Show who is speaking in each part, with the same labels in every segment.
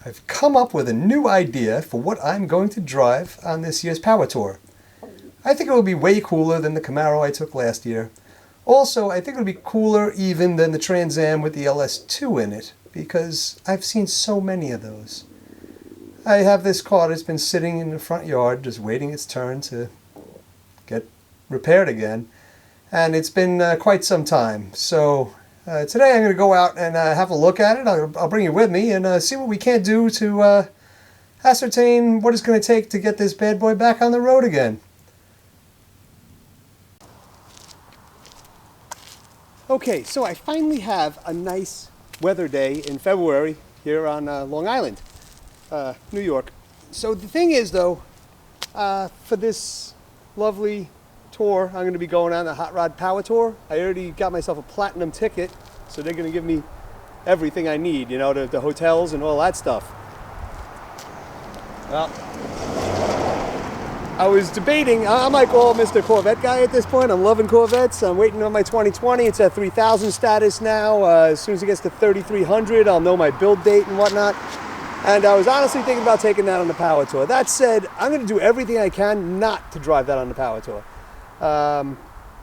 Speaker 1: I've come up with a new idea for what I'm going to drive on this year's Power Tour. I think it will be way cooler than the Camaro I took last year. Also, I think it'll be cooler even than the Trans Am with the LS2 in it, because I've seen so many of those. I have this car that's been sitting in the front yard just waiting its turn to get repaired again, and it's been quite some time. So today I'm going to go out and have a look at it. I'll bring you with me and see what we can do to ascertain what it's going to take to get this bad boy back on the road again. Okay, so I finally have a nice weather day in February here on Long Island, New York. So the thing is, though, for this lovely tour, I'm going to be going on the Hot Rod Power Tour. I already got myself a platinum ticket, so they're going to give me everything I need, you know, the hotels and all that stuff. Well, I was debating. I'm like all Mr. Corvette guy at this point. I'm loving Corvettes. I'm waiting on my 2020. It's at 3000 status now. As soon as it gets to 3300, I'll know my build date and whatnot. And I was honestly thinking about taking that on the Power Tour. That said, I'm going to do everything I can not to drive that on the Power Tour.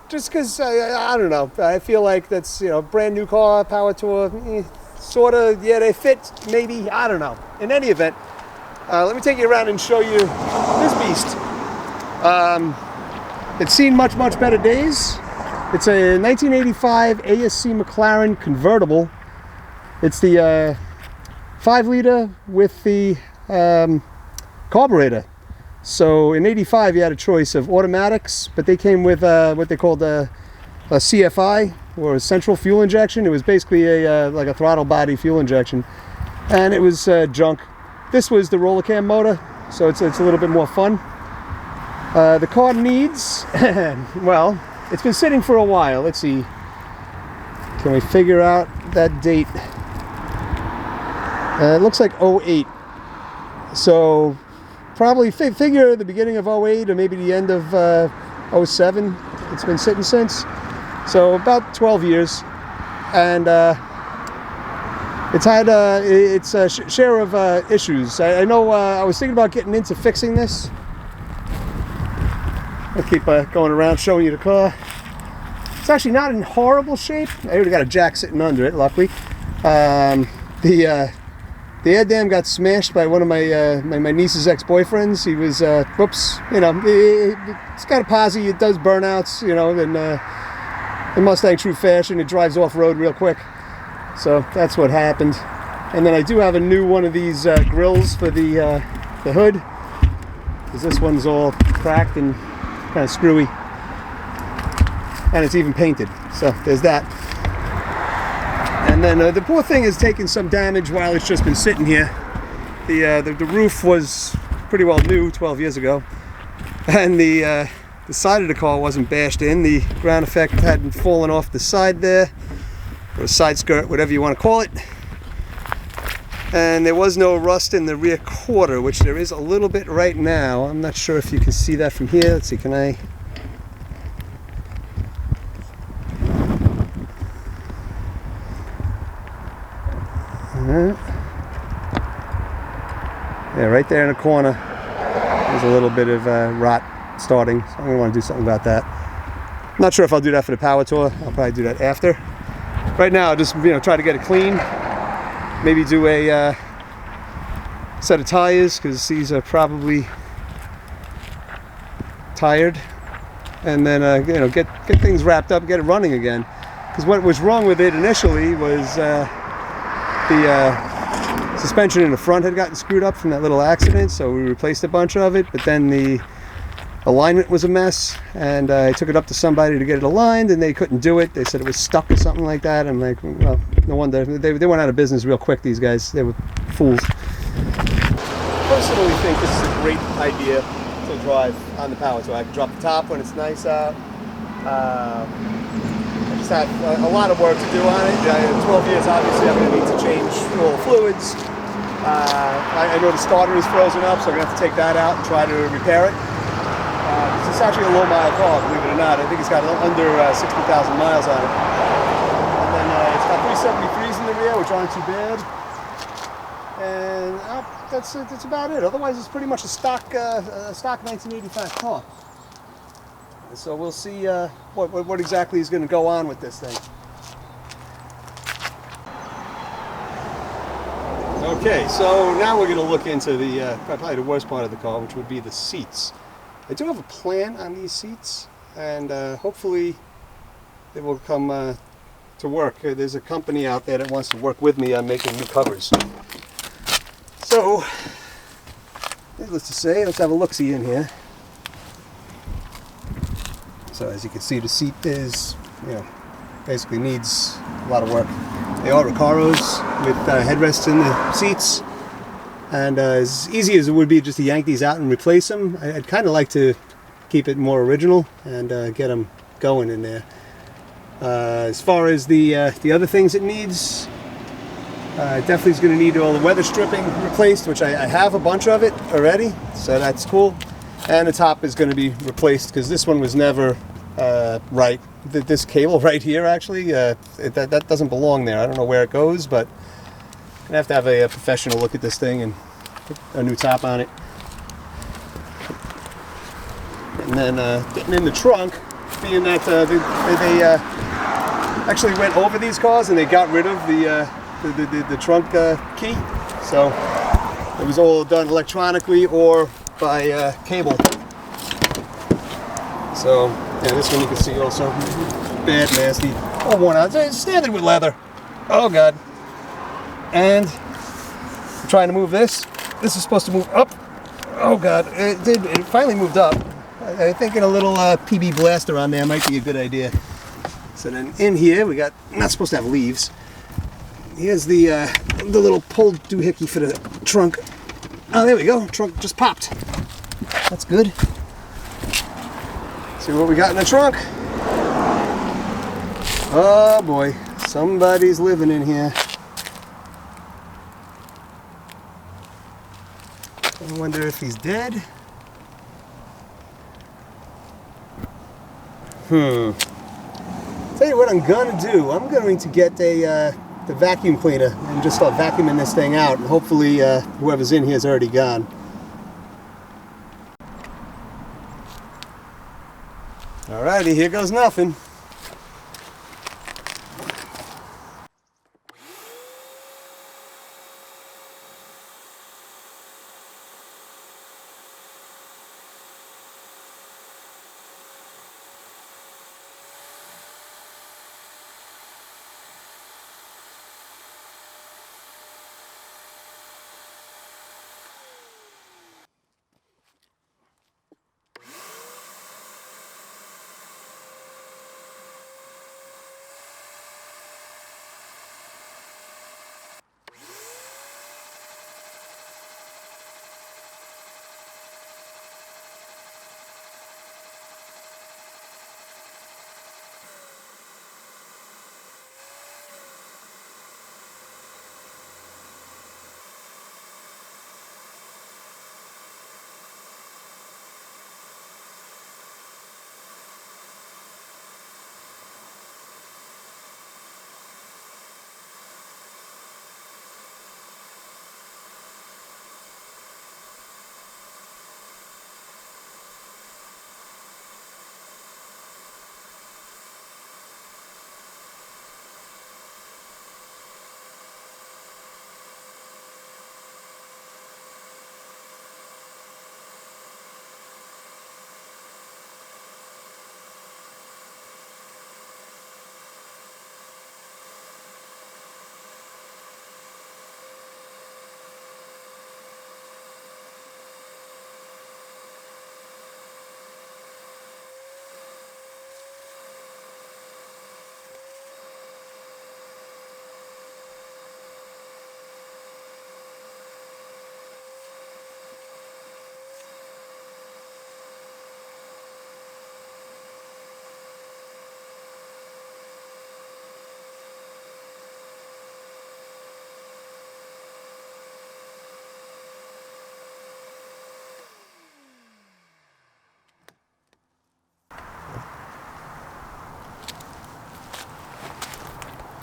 Speaker 1: Just because, I don't know, I feel like that's, you know, brand new car, Power Tour, sort of, yeah, they fit, maybe, I don't know. In any event, let me take you around and show you this beast. It's seen much, much better days. It's a 1985 ASC McLaren convertible. It's the 5-liter with the carburetor. So in '85 you had a choice of automatics, but they came with what they called a CFI, or a central fuel injection. It was basically a like a throttle body fuel injection, and it was junk. This was the roller cam motor, so it's a little bit more fun. The car needs, well, it's been sitting for a while. Let's see, can we figure out that date? It looks like 08, so probably figure the beginning of 08 or maybe the end of 07. It's been sitting since, so about 12 years, and it's had its share of issues. I know I was thinking about getting into fixing this. I'll keep going around showing you the car. It's actually not in horrible shape. I already got a jack sitting under it, luckily. The air dam got smashed by one of my niece's ex-boyfriends. He was, whoops, you know, it's got a posi, it does burnouts, you know, and in Mustang true fashion, it drives off-road real quick. So that's what happened. And then I do have a new one of these grills for the hood, because this one's all cracked and kind of screwy. And it's even painted, so there's that. And then the poor thing has taken some damage while it's just been sitting here. The roof was pretty well new 12 years ago, and the side of the car wasn't bashed in. The ground effect hadn't fallen off the side there, or a side skirt, whatever you want to call it. And there was no rust in the rear quarter, which there is a little bit right now. I'm not sure if you can see that from here. Let's see, can I? Yeah, right there in the corner there's a little bit of rot starting, so I'm going to want to do something about that. I'm not sure if I'll do that for the Power Tour. I'll probably do that after. Right now I'll just, you know, try to get it clean, maybe do a set of tires, because these are probably tired, and then you know, get things wrapped up, get it running again, because what was wrong with it initially was the suspension in the front had gotten screwed up from that little accident, so we replaced a bunch of it, but then the alignment was a mess, and I took it up to somebody to get it aligned, and they couldn't do it. They said it was stuck or something like that. I'm like, well, no wonder. They went out of business real quick, these guys. They were fools. I personally think this is a great idea to drive on the Power Tour. I can drop the top when it's nice out. I just have a lot of work to do on it. 12 years, obviously, I'm going to need to change all the fluids. I know the starter is frozen up, so I'm going to have to take that out and try to repair it. It's actually a low mile car, believe it or not. I think it's got under 60,000 miles on it. And then it's got 373s in the rear, which aren't too bad. And that's about it. Otherwise, it's pretty much a stock 1985 car. So we'll see what exactly is going to go on with this thing. Okay, so now we're going to look into the probably the worst part of the car, which would be the seats. I do have a plan on these seats, and hopefully they will come to work. There's a company out there that wants to work with me on making new covers. So, needless to say, let's have a look-see in here. So as you can see, the seat is, basically needs a lot of work. They are Recaros with headrests in the seats. And as easy as it would be just to yank these out and replace them, I'd kind of like to keep it more original and get them going in there. As far as the other things it needs, definitely is going to need all the weather stripping replaced, which I have a bunch of it already, so that's cool. And the top is going to be replaced because this one was never right. This cable right here, actually, that doesn't belong there. I don't know where it goes, but I'm going to have a professional look at this thing and put a new top on it. And then getting in the trunk, being that they actually went over these cars and they got rid of the trunk key, so it was all done electronically or by cable. So yeah, this one you can see also bad, nasty, all worn out. It's standard with leather. Oh god. And I'm trying to move this. This is supposed to move up. Oh god, it did. It finally moved up. I think a little PB blaster on there might be a good idea. So then in here we got, not supposed to have leaves. Here's the little pull doohickey for the trunk. Oh, there we go. Trunk just popped. That's good. See what we got in the trunk. Oh boy, somebody's living in here. I wonder if he's dead. Tell you what I'm gonna do. I'm going to get the vacuum cleaner and just start vacuuming this thing out, and hopefully whoever's in here is already gone. Alrighty, here goes nothing.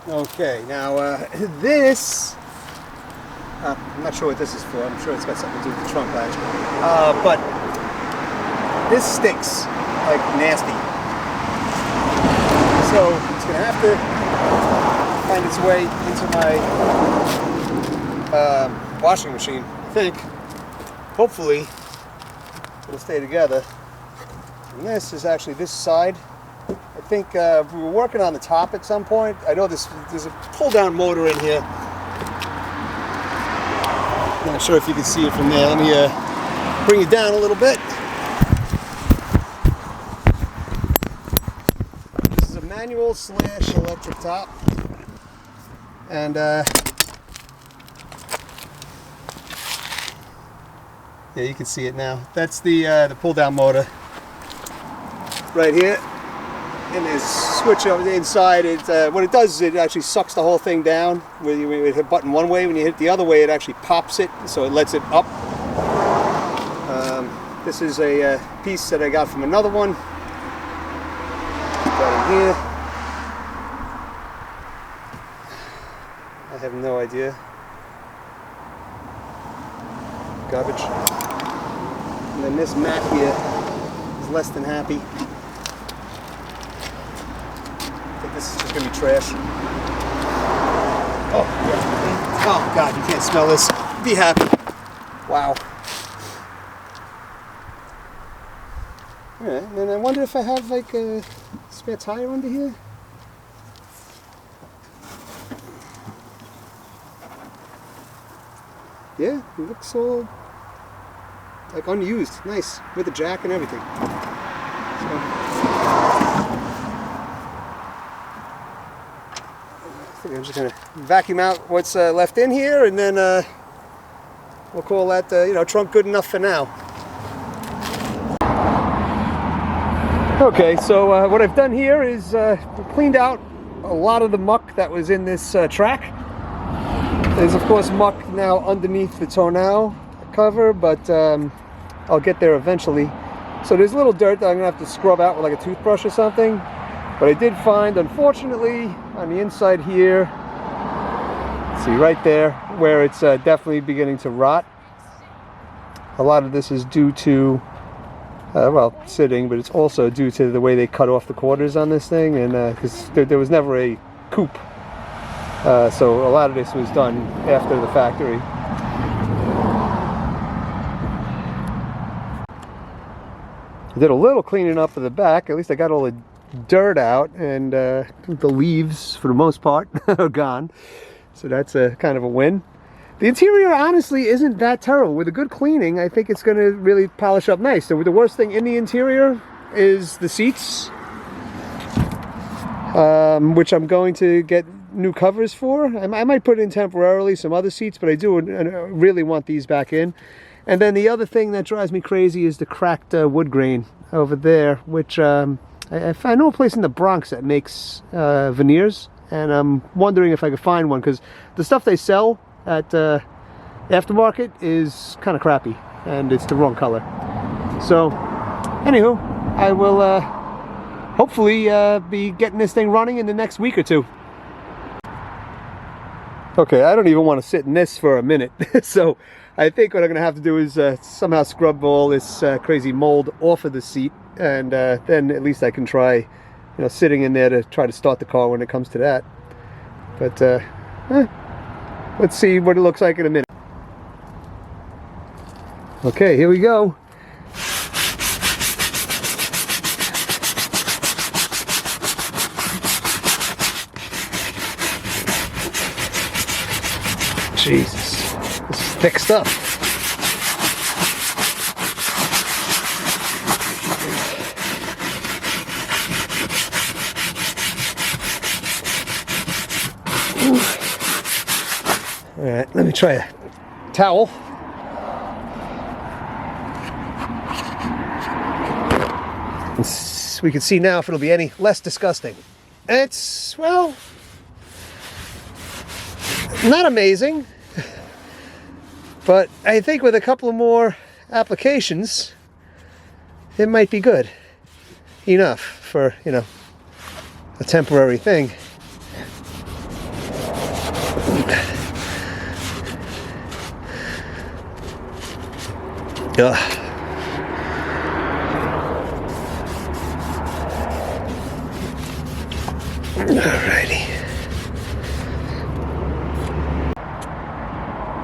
Speaker 1: Okay, now this I'm not sure what this is for. I'm sure it's got something to do with the trunk latch. But this stinks like nasty. So it's going to have to find its way into my washing machine, I think. Hopefully it'll stay together. And this is actually this side. I think we were working on the top at some point. I know there's a pull-down motor in here. Not sure if you can see it from there. Let me bring it down a little bit. This is a manual / electric top. And yeah, you can see it now. That's the pull-down motor right here. And there's a switch over the inside. What it does is it actually sucks the whole thing down. When you hit a button one way, when you hit it the other way, it actually pops it, so it lets it up. This is a piece that I got from another one. Got in here. I have no idea. Garbage. And then this mat here is less than happy. This is just going to be trash. Oh, yeah. Oh, God, you can't smell this. Be happy. Wow. Alright, and I wonder if I have like a spare tire under here. Yeah, it looks all like unused. Nice. With the jack and everything. So, I'm just going to vacuum out what's left in here, and then we'll call that trunk good enough for now. Okay, so what I've done here is cleaned out a lot of the muck that was in this track. There's of course muck now underneath the tonneau cover, but I'll get there eventually. So there's a little dirt that I'm going to have to scrub out with like a toothbrush or something. But I did find, unfortunately, on the inside here, see right there, where it's definitely beginning to rot. A lot of this is due to, well, sitting, but it's also due to the way they cut off the quarters on this thing, and because there was never a coupe. So a lot of this was done after the factory. I did a little cleaning up of the back. At least I got all the dirt out, and the leaves for the most part are gone, so that's a kind of a win. The interior honestly isn't that terrible. With a good cleaning, I think it's going to really polish up nice. So the worst thing in the interior is the seats, which I'm going to get new covers for. I might put in temporarily some other seats, but I do really want these back in. And then the other thing that drives me crazy is the cracked wood grain over there, which I know a place in the Bronx that makes veneers, and I'm wondering if I could find one, because the stuff they sell at aftermarket is kind of crappy, and it's the wrong color. So, anywho, I will hopefully be getting this thing running in the next week or two. Okay, I don't even want to sit in this for a minute, so I think what I'm going to have to do is somehow scrub all this crazy mold off of the seat, and then at least I can try, sitting in there to try to start the car when it comes to that. But let's see what it looks like in a minute. Okay, here we go. Jesus, this is thick stuff. All right, let me try a towel. We can see now if it'll be any less disgusting. It's, well, not amazing, but I think with a couple of more applications, it might be good enough for, a temporary thing. Ugh. Alrighty.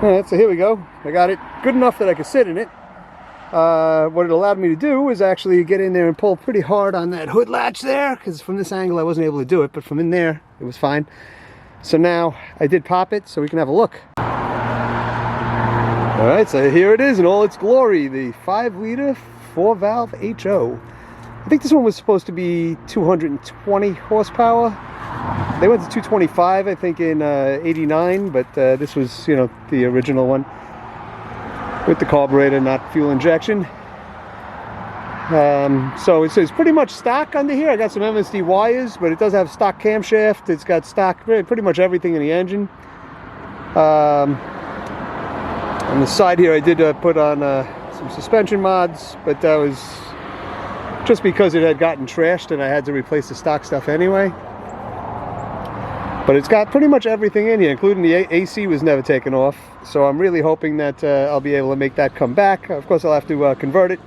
Speaker 1: Alright, so here we go. I got it good enough that I could sit in it. What it allowed me to do was actually get in there and pull pretty hard on that hood latch there, because from this angle I wasn't able to do it, but from in there it was fine. So now I did pop it so we can have a look. Alright, so here it is in all its glory, the 5-liter 4-valve HO. I think this one was supposed to be 220 horsepower. They went to 225, I think, in 89, but this was, you know, the original one with the carburetor, not fuel injection. So it's pretty much stock under here. I got some MSD wires, but it does have stock camshaft. It's got stock, pretty much everything in the engine. On the side here, I did put on some suspension mods, but that was just because it had gotten trashed and I had to replace the stock stuff anyway. But it's got pretty much everything in here, including the AC was never taken off. So I'm really hoping that I'll be able to make that come back. Of course, I'll have to convert it.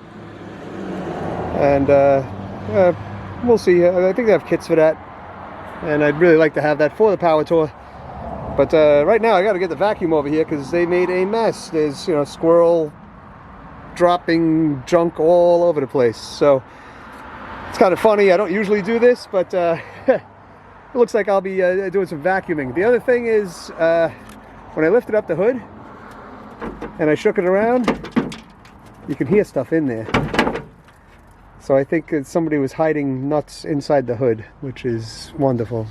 Speaker 1: And we'll see. I think they have kits for that. And I'd really like to have that for the power tour. But right now I got to get the vacuum over here because they made a mess. There's, you know, squirrel dropping junk all over the place. So it's kind of funny. I don't usually do this, but it looks like I'll be doing some vacuuming. The other thing is when I lifted up the hood and I shook it around, you can hear stuff in there. So I think somebody was hiding nuts inside the hood, which is wonderful.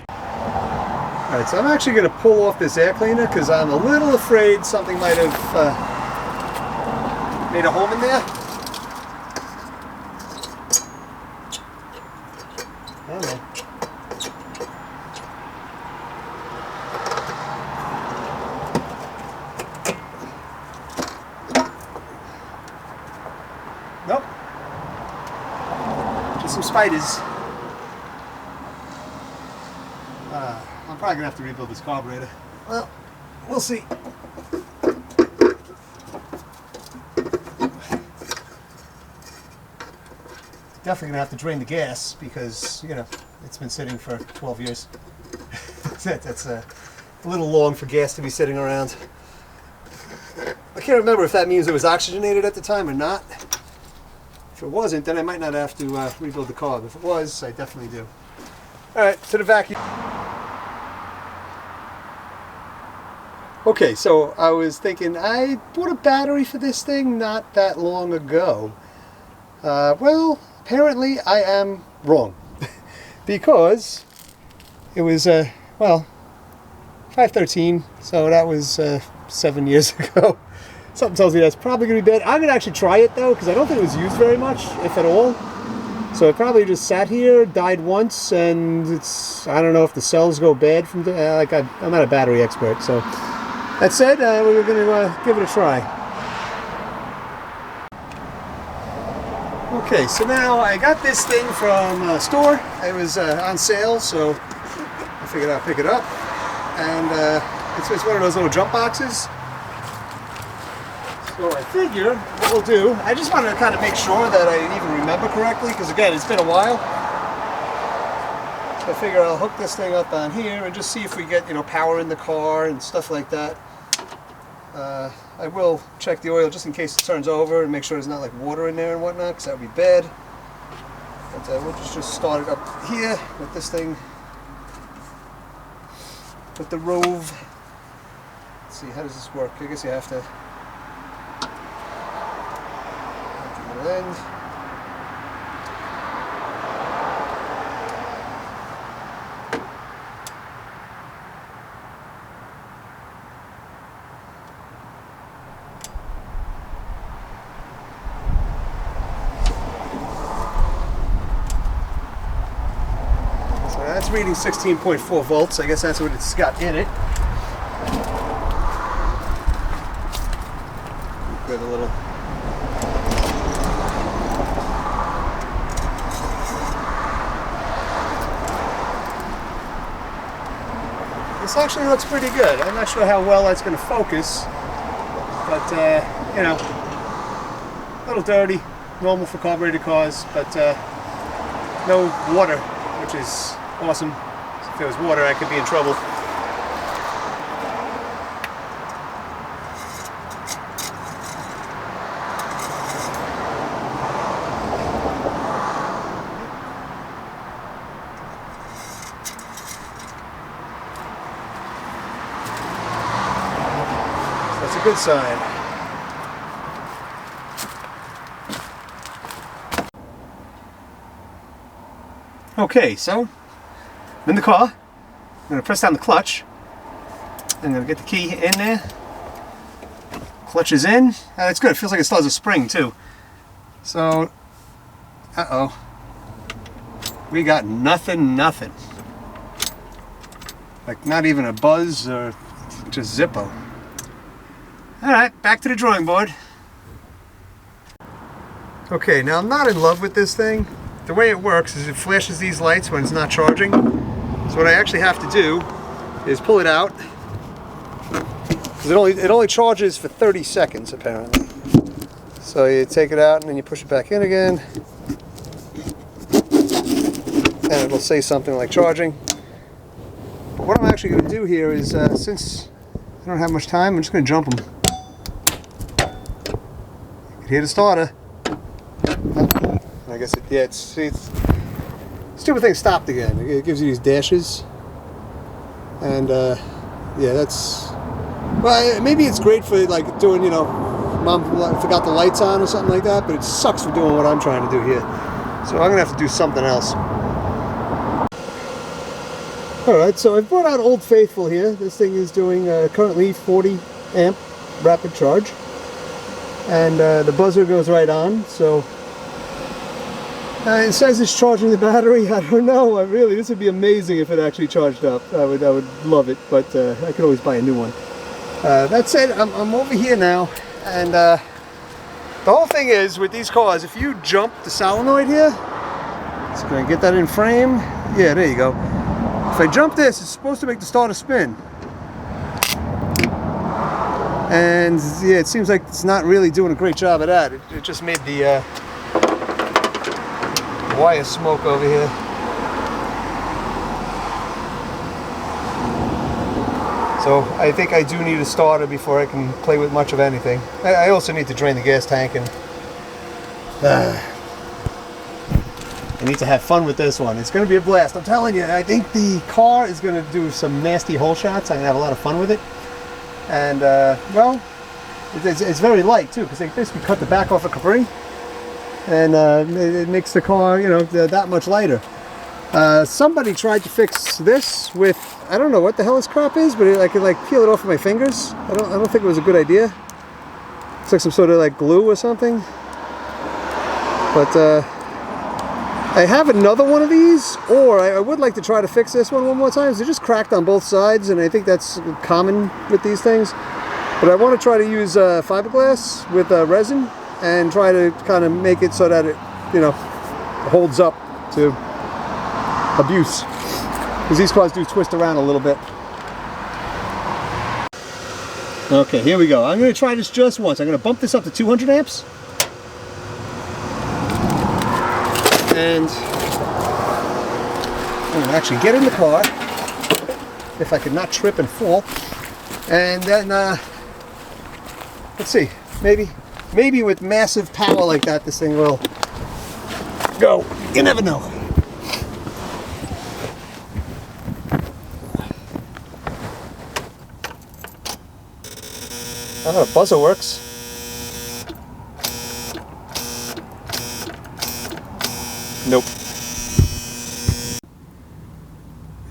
Speaker 1: Alright, so I'm actually going to pull off this air cleaner because I'm a little afraid something might have made a home in there. I don't know. Nope. Just some spiders. I'm probably gonna have to rebuild this carburetor. Well, we'll see. Definitely gonna have to drain the gas because, you know, it's been sitting for 12 years. That's a little long for gas to be sitting around. I can't remember if that means it was oxygenated at the time or not. If it wasn't, then I might not have to rebuild the carb. If it was, I definitely do. Alright, to the vacuum. Okay, so I was thinking, I bought a battery for this thing not that long ago. Well, apparently I am wrong. Because it was, well, 513, so that was 7 years ago. Something tells me that's probably going to be bad. I'm going to actually try it though, because I don't think it was used very much, if at all. So it probably just sat here, died once, and it's, I don't know if the cells go bad from, I'm not a battery expert, so. That said, we're going to give it a try. Okay, so now I got this thing from a store. It was on sale, so I figured I'd pick it up. And it's one of those little jump boxes. So I figure what we'll do, I just wanted to kind of make sure that I even remember correctly, because again, it's been a while. So I figure I'll hook this thing up on here and just see if we get, you know, power in the car and stuff like that. I will check the oil just in case it turns over and make sure there's not like water in there and whatnot, because that would be bad. But we'll just start it up here with this thing, with the Rove. Let's see, how does this work? I guess you have to at the end. That's reading 16.4 volts. I guess that's what it's got in it. Good, a little. This actually looks pretty good. I'm not sure how well that's going to focus. but you know, a little dirty, normal for carbureted cars, but no water, which is awesome. If there was water, I could be in trouble. That's a good sign. Okay, so I'm in the car. I'm going to press down the clutch. I'm going to get the key in there. Clutch is in. That's good. It feels like it still has a spring too. So, uh-oh. We got nothing. Like not even a buzz or just Zippo. Alright, back to the drawing board. Okay, now I'm not in love with this thing. The way it works is it flashes these lights when it's not charging. So what I actually have to do is pull it out. Because it only charges for 30 seconds apparently. So you take it out and then you push it back in again. And it'll say something like charging. But what I'm actually going to do here is, since I don't have much time, I'm just going to jump them. Hear the starter. I guess it's stupid thing stopped again. It gives you these dashes, and yeah, that's well, maybe it's great for like doing, you know, mom forgot the lights on or something like that, but it sucks for doing what I'm trying to do here. So I'm gonna have to do something else. All right, so I've brought out Old Faithful here. This thing is doing currently 40 amp rapid charge. And the buzzer goes right on, so it says it's charging the battery. I don't know. This would be amazing if it actually charged up. I would love it, but I could always buy a new one. That said, I'm over here now, and the whole thing is with these cars, if you jump the solenoid here, it's going to get that in frame. Yeah, there you go. If I jump this, it's supposed to make the starter spin. And yeah, it seems like it's not really doing a great job of that. It just made the wire smoke over here. So I think I do need a starter before I can play with much of anything. I also need to drain the gas tank, and I need to have fun with this one. It's going to be a blast. I'm telling you, I think the car is going to do some nasty hole shots. I'm going to have a lot of fun with it. And well, it's very light too, because they basically cut the back off a Capri, and it makes the car, you know, that much lighter. Somebody tried to fix this with, I don't know what the hell this crap is, but I could like peel it off with my fingers. I don't think it was a good idea. It's like some sort of like glue or something. But I have another one of these, or I would like to try to fix this one more time. They're just cracked on both sides, and I think that's common with these things. But I want to try to use fiberglass with resin and try to kind of make it so that it, you know, holds up to abuse. Because these cars do twist around a little bit. Okay, here we go. I'm going to try this just once. I'm going to bump this up to 200 amps. And I'm going to actually get in the car, if I could not trip and fall. And then, let's see, maybe with massive power like that, this thing will go. You never know. Oh, the buzzer works. Nope.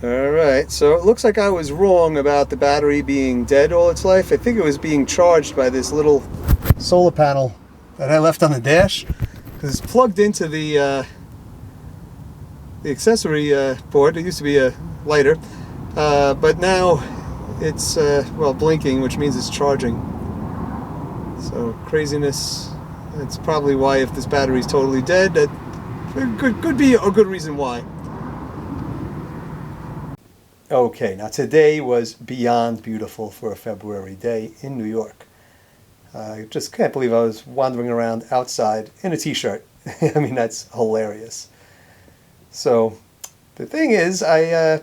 Speaker 1: Alright, so it looks like I was wrong about the battery being dead all its life. I think it was being charged by this little solar panel that I left on the dash, because it's plugged into the accessory board. It used to be a lighter, but now it's well, blinking, which means it's charging. So craziness. That's probably why, if this battery is totally dead, that could be a good reason why. Okay, now today was beyond beautiful for a February day in New York. I just can't believe I was wandering around outside in a t-shirt. I mean, that's hilarious. So the thing is, I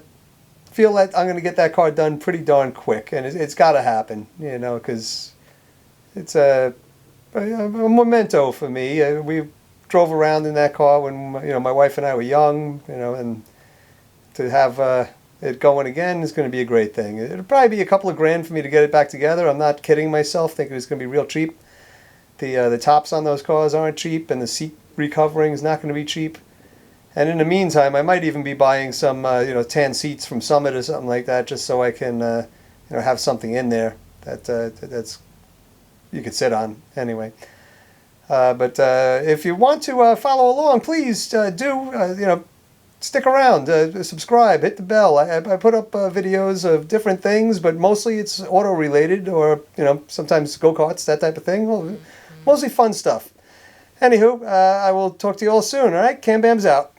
Speaker 1: feel that I'm going to get that car done pretty darn quick, and it's got to happen, you know, because it's a memento for me. We drove around in that car when, you know, my wife and I were young, you know, and to have it going again is going to be a great thing. It'll probably be a couple of grand for me to get it back together. I'm not kidding myself, thinking it's going to be real cheap. The tops on those cars aren't cheap, and the seat recovering is not going to be cheap. And in the meantime, I might even be buying some, you know, tan seats from Summit or something like that, just so I can, you know, have something in there that's you could sit on anyway. But if you want to follow along, please do, you know, stick around, subscribe, hit the bell. I put up videos of different things, but mostly it's auto-related, or, you know, sometimes go-karts, that type of thing. Mostly fun stuff. Anywho, I will talk to you all soon, all right? Cam Bam's out.